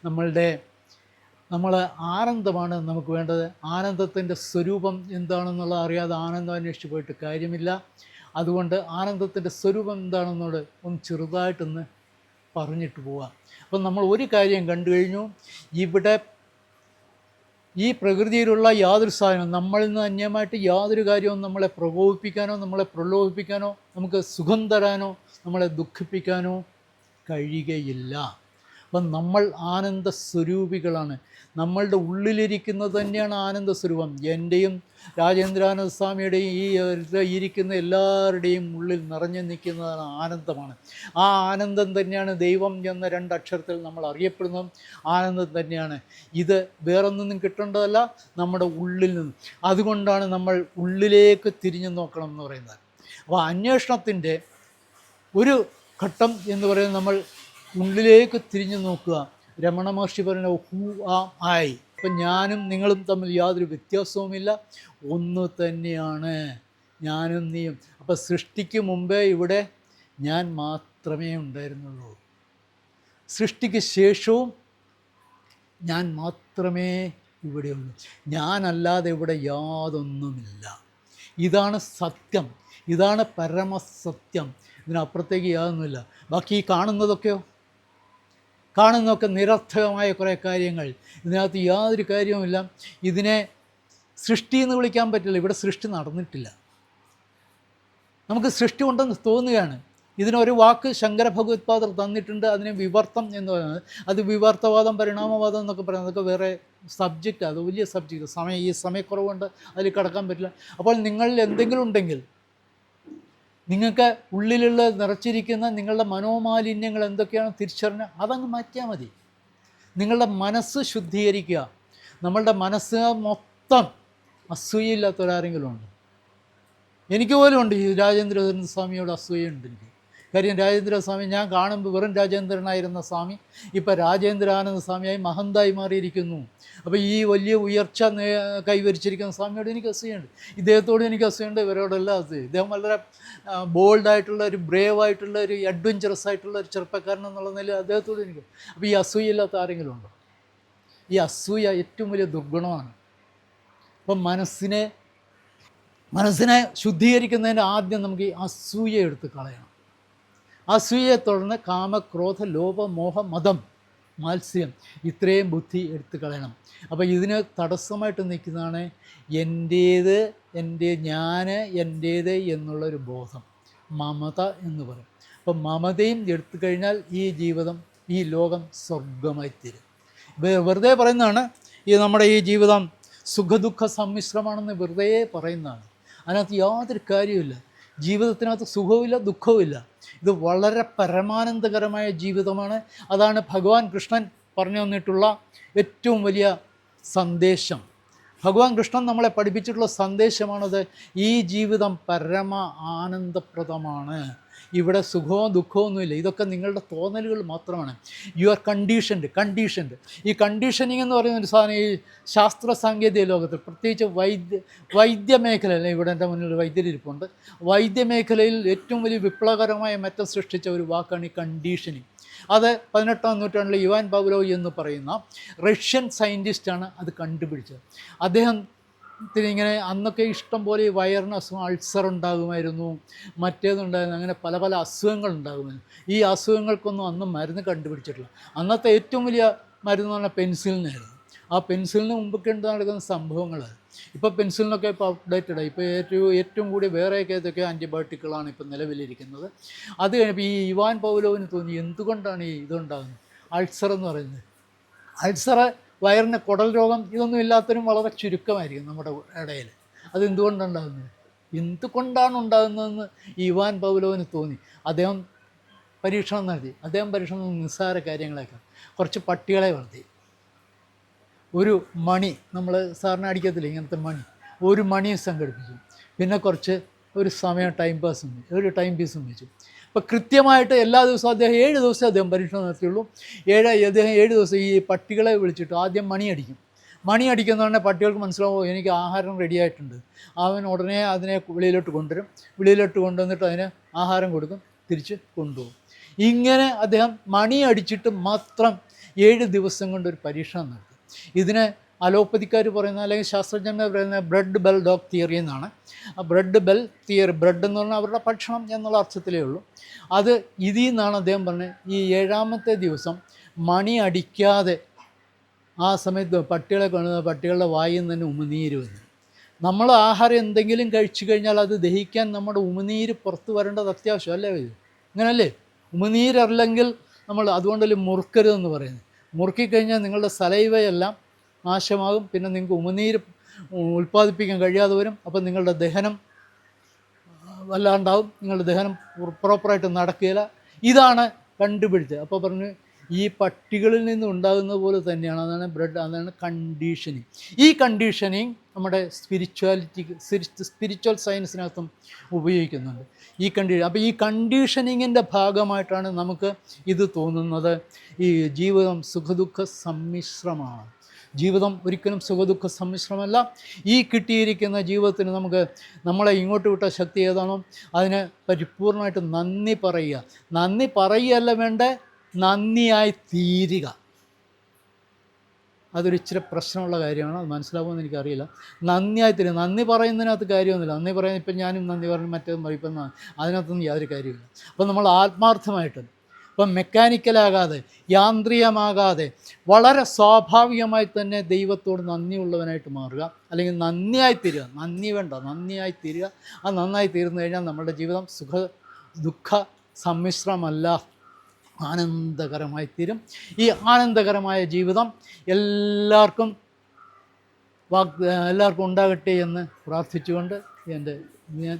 നമ്മൾ ആനന്ദമാണ് നമുക്ക് വേണ്ടത്. ആനന്ദത്തിൻ്റെ സ്വരൂപം എന്താണെന്നുള്ളത് അറിയാതെ ആനന്ദം അന്വേഷിച്ച് പോയിട്ട് കാര്യമില്ല. അതുകൊണ്ട് ആനന്ദത്തിൻ്റെ സ്വരൂപം എന്താണെന്നോട് ഒന്ന് ചെറുതായിട്ടൊന്ന് പറഞ്ഞിട്ട് പോവാം. അപ്പം നമ്മൾ ഒരു കാര്യം കണ്ടു കഴിഞ്ഞു. ഇവിടെ ഈ പ്രകൃതിയിലുള്ള യാതൊരു സാധനവും നമ്മളിൽ നിന്ന് അന്യമായിട്ട് യാതൊരു കാര്യവും നമ്മളെ പ്രകോപിപ്പിക്കാനോ നമ്മളെ പ്രലോഭിപ്പിക്കാനോ നമുക്ക് സുഖം തരാനോ നമ്മളെ ദുഃഖിപ്പിക്കാനോ കഴിയുകയില്ല. അപ്പം നമ്മൾ ആനന്ദ സ്വരൂപികളാണ്. നമ്മളുടെ ഉള്ളിലിരിക്കുന്നത് തന്നെയാണ് ആനന്ദ സ്വരൂപം. എൻ്റെയും രാജേന്ദ്രാനന്ദ സ്വാമിയുടെയും ഈ ഇരിക്കുന്ന എല്ലാവരുടെയും ഉള്ളിൽ നിറഞ്ഞു നിൽക്കുന്നതാണ് ആനന്ദമാണ്. ആ ആനന്ദം തന്നെയാണ് ദൈവം എന്ന 2 അക്ഷരത്തിൽ നമ്മൾ അറിയപ്പെടുന്നതും ആനന്ദം തന്നെയാണ്. ഇത് വേറൊന്നും കിട്ടേണ്ടതല്ല, നമ്മുടെ ഉള്ളിൽ നിന്ന്. അതുകൊണ്ടാണ് നമ്മൾ ഉള്ളിലേക്ക് തിരിഞ്ഞു നോക്കണം എന്ന് പറയുന്നത്. അപ്പോൾ അന്വേഷണത്തിൻ്റെ ഒരു ഘട്ടം എന്ന് പറയുന്നത് നമ്മൾ ഉള്ളിലേക്ക് തിരിഞ്ഞു നോക്കുക. രമണ മഹർഷി പറയുന്ന ഹൂ ആം ഐ. അപ്പം ഞാനും നിങ്ങളും തമ്മിൽ യാതൊരു വ്യത്യാസവുമില്ല, ഒന്ന് തന്നെയാണ് ഞാനും നീയും. അപ്പം സൃഷ്ടിക്ക് മുമ്പേ ഇവിടെ ഞാൻ മാത്രമേ ഉണ്ടായിരുന്നുള്ളൂ, സൃഷ്ടിക്ക് ശേഷവും ഞാൻ മാത്രമേ ഇവിടെയുള്ളൂ. ഞാനല്ലാതെ ഇവിടെ യാതൊന്നുമില്ല. ഇതാണ് സത്യം, ഇതാണ് പരമസത്യം. ഇതിനപ്പുറത്തേക്ക് യാതൊന്നുമില്ല. ബാക്കി കാണുന്നതൊക്കെ നിരർത്ഥകമായ കുറേ കാര്യങ്ങൾ. ഇതിനകത്ത് യാതൊരു കാര്യവുമില്ല. ഇതിനെ സൃഷ്ടി എന്ന് വിളിക്കാൻ പറ്റില്ല. ഇവിടെ സൃഷ്ടി നടന്നിട്ടില്ല. നമുക്ക് സൃഷ്ടി ഉണ്ടെന്ന് തോന്നുകയാണ്. ഇതിനൊരു വാക്ക് ശങ്കര ഭഗവത്പാദർ തന്നിട്ടുണ്ട്, അതിനെ വിവർത്തം എന്ന് പറയുന്നത്. അത് വിവർത്തവാദം, പരിണാമവാദം എന്നൊക്കെ പറയുന്നത് അതൊക്കെ വേറെ സബ്ജക്റ്റ്. അത് വലിയ സബ്ജക്റ്റ്. ഈ സമയക്കുറവുകൊണ്ട് അതിൽ കടക്കാൻ പറ്റില്ല. അപ്പോൾ നിങ്ങളിൽ എന്തെങ്കിലും ഉണ്ടെങ്കിൽ, നിങ്ങൾക്ക് ഉള്ളിലുള്ള നിറച്ചിരിക്കുന്ന നിങ്ങളുടെ മനോമാലിന്യങ്ങൾ എന്തൊക്കെയാണ് തിരിച്ചറിഞ്ഞ് അതങ്ങ് മാറ്റിയാൽ മതി. നിങ്ങളുടെ മനസ്സ് ശുദ്ധീകരിക്കുക. നമ്മളുടെ മനസ്സ് മൊത്തം അസൂയയില്ലാത്തൊരാരെങ്കിലും ഉണ്ട്? എനിക്ക് പോലും ഉണ്ട്. ഈ രാജേന്ദ്രൻ സ്വാമിയോട് അസൂയുണ്ട് എനിക്ക്. കാര്യം രാജേന്ദ്രസ്വാമി ഞാൻ കാണുമ്പോൾ വെറും രാജേന്ദ്രനായിരുന്ന സ്വാമി ഇപ്പോൾ രാജേന്ദ്രാനന്ദ സ്വാമിയായി മഹന്തായി മാറിയിരിക്കുന്നു. അപ്പോൾ ഈ വലിയ ഉയർച്ച കൈവരിച്ചിരിക്കുന്ന സ്വാമിയോട് എനിക്ക് അസൂയുണ്ട്, ഇദ്ദേഹത്തോട് എനിക്ക് അസൂയുണ്ട്, ഇവരോടെല്ലാം അസൂയ. ഇദ്ദേഹം വളരെ ബോൾഡായിട്ടുള്ള ഒരു ബ്രേവായിട്ടുള്ള ഒരു അഡ്വഞ്ചറസ് ആയിട്ടുള്ള ഒരു ചെറുപ്പക്കാരൻ എന്നുള്ള നിലയിൽ അദ്ദേഹത്തോട് എനിക്ക്. അപ്പോൾ ഈ അസൂയയില്ലാത്ത ആരെങ്കിലും ഉണ്ടോ? ഈ അസൂയ ഏറ്റവും വലിയ ദുർഗുണമാണ്. അപ്പം മനസ്സിനെ ശുദ്ധീകരിക്കുന്നതിന് ആദ്യം നമുക്ക് ഈ അസൂയ എടുത്ത് കളയണം. അസൂയയെ തുടർന്ന് കാമക്രോധ ലോഭ മോഹ മതം മാത്സ്യം, ഇത്രയും ബുദ്ധി എടുത്ത് കളയണം. അപ്പോൾ ഇതിന് തടസ്സമായിട്ട് നിൽക്കുന്നതാണ് എൻ്റേത് എന്നുള്ളൊരു ബോധം, മമത എന്ന് പറയും. അപ്പം മമതയും എടുത്തു കഴിഞ്ഞാൽ ഈ ലോകം സ്വർഗമായി തീരും. വെറുതെ പറയുന്നതാണ് നമ്മുടെ ഈ ജീവിതം സുഖദുഃഖ സമ്മിശ്രമാണെന്ന് വെറുതെ പറയുന്നതാണ്. അതിനകത്ത് യാതൊരു കാര്യമില്ല. ജീവിതത്തിനകത്ത് സുഖവുമില്ല ദുഃഖവുമില്ല. ഇത് വളരെ പരമാനന്ദകരമായ ജീവിതമാണ്. അതാണ് ഭഗവാൻ കൃഷ്ണൻ പറഞ്ഞു തന്നിട്ടുള്ള ഏറ്റവും വലിയ സന്ദേശം. ഭഗവാൻ കൃഷ്ണൻ നമ്മളെ പഠിപ്പിച്ചിട്ടുള്ള സന്ദേശമാണത്. ഈ ജീവിതം പരമ ആനന്ദപ്രദമാണ്. ഇവിടെ സുഖവും ദുഃഖമൊന്നുമില്ല. ഇതൊക്കെ നിങ്ങളുടെ തോന്നലുകൾ മാത്രമാണ്. You are conditioned. ഈ കണ്ടീഷനിങ് എന്ന് പറയുന്ന ഒരു സാധനം ഈ ശാസ്ത്ര സാങ്കേതിക ലോകത്തിൽ, പ്രത്യേകിച്ച് വൈദ്യമേഖലയിൽ, ഇവിടെ എൻ്റെ മുന്നിൽ വൈദ്യരിപ്പുണ്ട്, വൈദ്യമേഖലയിൽ ഏറ്റവും വലിയ വിപ്ലവകരമായ മാറ്റം സൃഷ്ടിച്ച ഒരു വാക്കാണ് ഈ കണ്ടീഷനിങ്. അത് 18-ാം നൂറ്റാണ്ടിൽ ഇവാൻ പവ്ലോവ് എന്ന് പറയുന്ന റഷ്യൻ സയൻറ്റിസ്റ്റാണ് അത് കണ്ടുപിടിച്ചത്. അദ്ദേഹത്തിനിങ്ങനെ അന്നൊക്കെ ഇഷ്ടം പോലെ ഈ വയറിന് അസുഖം, അൾസർ ഉണ്ടാകുമായിരുന്നു, മറ്റേതുണ്ടായിരുന്നു, അങ്ങനെ പല പല അസുഖങ്ങൾ ഉണ്ടാകുമായിരുന്നു. ഈ അസുഖങ്ങൾക്കൊന്നും അന്ന് മരുന്ന് കണ്ടുപിടിച്ചിട്ടില്ല. അന്നത്തെ ഏറ്റവും വലിയ മരുന്ന് എന്ന് പറഞ്ഞാൽ പെൻസിലിനായിരുന്നു. ആ പെൻസിലിന് മുമ്പൊക്കെ നടക്കുന്ന സംഭവങ്ങളാണ്. ഇപ്പോൾ പെൻസിലിനൊക്കെ ഇപ്പോൾ അപ്ഡേറ്റഡായി. ഇപ്പോൾ ഏറ്റവും കൂടി വേറെയൊക്കെ ഏതൊക്കെ ആൻറ്റിബയോട്ടിക്കുകളാണ് ഇപ്പോൾ നിലവിലിരിക്കുന്നത്. അത് കഴിഞ്ഞപ്പോൾ ഈ ഇവാൻ പൗലോവിന് തോന്നി എന്തുകൊണ്ടാണ് ഈ ഇതുണ്ടാകുന്നത്, അൾസർ എന്ന് പറയുന്നത്. അൾസർ, വയറിന് കുടൽ രോഗം, ഇതൊന്നും ഇല്ലാത്തവരും വളരെ ചുരുക്കമായിരിക്കും നമ്മുടെ ഇടയിൽ. എന്തുകൊണ്ടാണ് ഉണ്ടാകുന്നതെന്ന് ഇവാൻ പൗലോവിന് തോന്നി. അദ്ദേഹം പരീക്ഷണം നടത്തി. നിസ്സാര കാര്യങ്ങളൊക്കെ, കുറച്ച് പട്ടികളെ വളർത്തി, ഒരു മണി, നമ്മൾ സാറിന് അടിക്കത്തില്ല ഇങ്ങനത്തെ മണി, ഒരു മണിയും സംഘടിപ്പിച്ചു. പിന്നെ ഒരു സമയം ടൈം പീസും വെച്ചു. അപ്പോൾ കൃത്യമായിട്ട് എല്ലാ ദിവസവും അദ്ദേഹം 7 ദിവസം അദ്ദേഹം പരീക്ഷണം നടത്തിയുള്ളൂ. അദ്ദേഹം 7 ദിവസം ഈ പട്ടികളെ വിളിച്ചിട്ട് ആദ്യം മണി അടിക്കുന്ന പറഞ്ഞാൽ പട്ടികൾക്ക് മനസ്സിലാവും എനിക്ക് ആഹാരം റെഡിയായിട്ടുണ്ട്. അവൻ ഉടനെ അതിനെ വെളിയിലോട്ട് കൊണ്ടുവന്നിട്ട് അതിന് ആഹാരം കൊടുക്കും, തിരിച്ച് കൊണ്ടുപോകും. ഇങ്ങനെ അദ്ദേഹം മണി അടിച്ചിട്ട് മാത്രം 7 ദിവസം കൊണ്ട് ഒരു പരീക്ഷണം നടത്തി. ഇതിന് അലോപ്പതിക്കാർ പറയുന്ന, അല്ലെങ്കിൽ ശാസ്ത്രജ്ഞന്മാർ പറയുന്ന ബ്രെഡ് ബെൽ ഡോഗ് തിയറി എന്നാണ്. ആ ബ്രെഡ് ബെൽ തിയറി, ബ്രെഡ് എന്ന് പറഞ്ഞാൽ അവരുടെ ഭക്ഷണം എന്നുള്ള അർത്ഥത്തിലേ ഉള്ളൂ. അത് ഇതിൽ നിന്നാണ് അദ്ദേഹം പറഞ്ഞത്, ഈ 7ാമത്തെ ദിവസം മണി അടിക്കാതെ ആ സമയത്ത് പട്ടികളുടെ വായിൽ നിന്ന് തന്നെ ഉമിനീര് വന്നു. നമ്മൾ ആഹാരം എന്തെങ്കിലും കഴിച്ചു കഴിഞ്ഞാൽ അത് ദഹിക്കാൻ നമ്മുടെ ഉമിനീര് പുറത്ത് വരേണ്ടത് അത്യാവശ്യമല്ലേ? ഇങ്ങനല്ലേ? ഉമിനീരല്ലെങ്കിൽ അതുകൊണ്ടല്ലേ മുറുക്കരുതെന്ന് പറയുന്നത്. മുറുക്കിക്കഴിഞ്ഞാൽ നിങ്ങളുടെ സലൈവയെല്ലാം നാശമാകും. പിന്നെ നിങ്ങൾക്ക് ഉമിനീര് ഉൽപ്പാദിപ്പിക്കാൻ കഴിയാതെ വരും. അപ്പം നിങ്ങളുടെ ദഹനം വല്ലാണ്ടാവും, നിങ്ങളുടെ ദഹനം പ്രോപ്പറായിട്ട് നടക്കുകയില്ല. ഇതാണ് കണ്ടുപിടിച്ചത്. അപ്പോൾ പറഞ്ഞു ഈ പട്ടികളിൽ നിന്ന് ഉണ്ടാകുന്ന പോലെ തന്നെയാണ്. അതാണ് കണ്ടീഷനിങ്. ഈ കണ്ടീഷനിങ് നമ്മുടെ സ്പിരിച്വൽ സയൻസിനകത്തും ഉപയോഗിക്കുന്നുണ്ട്. അപ്പോൾ ഈ കണ്ടീഷനിങ്ങിൻ്റെ ഭാഗമായിട്ടാണ് നമുക്ക് ഇത് തോന്നുന്നത്. ഈ ജീവിതം സുഖദുഃഖ സമ്മിശ്രമാണ്. ജീവിതം ഒരിക്കലും സുഖദുഃഖ സമ്മിശ്രമല്ല. ഈ കിട്ടിയിരിക്കുന്ന ജീവിതത്തിന് നമ്മളെ ഇങ്ങോട്ട് വിട്ട ശക്തി ഏതാണോ അതിന് പരിപൂർണമായിട്ട് നന്ദി പറയുകയല്ല വേണ്ടേ, നന്ദിയായി തീരുക. അതൊരു ഇച്ചിരി പ്രശ്നമുള്ള കാര്യമാണ്. അത് മനസ്സിലാവുമെന്ന് എനിക്കറിയില്ല. നന്ദിയായി തീരുക. നന്ദി പറയുന്നതിനകത്ത് കാര്യമൊന്നുമില്ല. നന്ദി പറയുന്നത് ഇപ്പം ഞാനും നന്ദി പറഞ്ഞു മറ്റേതും പറയും, ഇപ്പം അതിനകത്തൊന്നും യാതൊരു കാര്യമില്ല. അപ്പം നമ്മൾ ആത്മാർത്ഥമായിട്ട്, ഇപ്പം മെക്കാനിക്കലാകാതെ, യാന്ത്രികമാകാതെ, വളരെ സ്വാഭാവികമായി തന്നെ ദൈവത്തോട് നന്ദിയുള്ളവനായിട്ട് മാറുക, അല്ലെങ്കിൽ നന്ദിയായി തീരുക. നന്ദിയായി തീരുക. ആ നന്നായി തീർന്നു കഴിഞ്ഞാൽ നമ്മുടെ ജീവിതം സുഖ ദുഃഖ സമ്മിശ്രമല്ല, ആനന്ദകരമായി തീരും. ഈ ആനന്ദകരമായ ജീവിതം എല്ലാവർക്കും ഉണ്ടാകട്ടെ എന്ന് പ്രാർത്ഥിച്ചുകൊണ്ട് ഞാൻ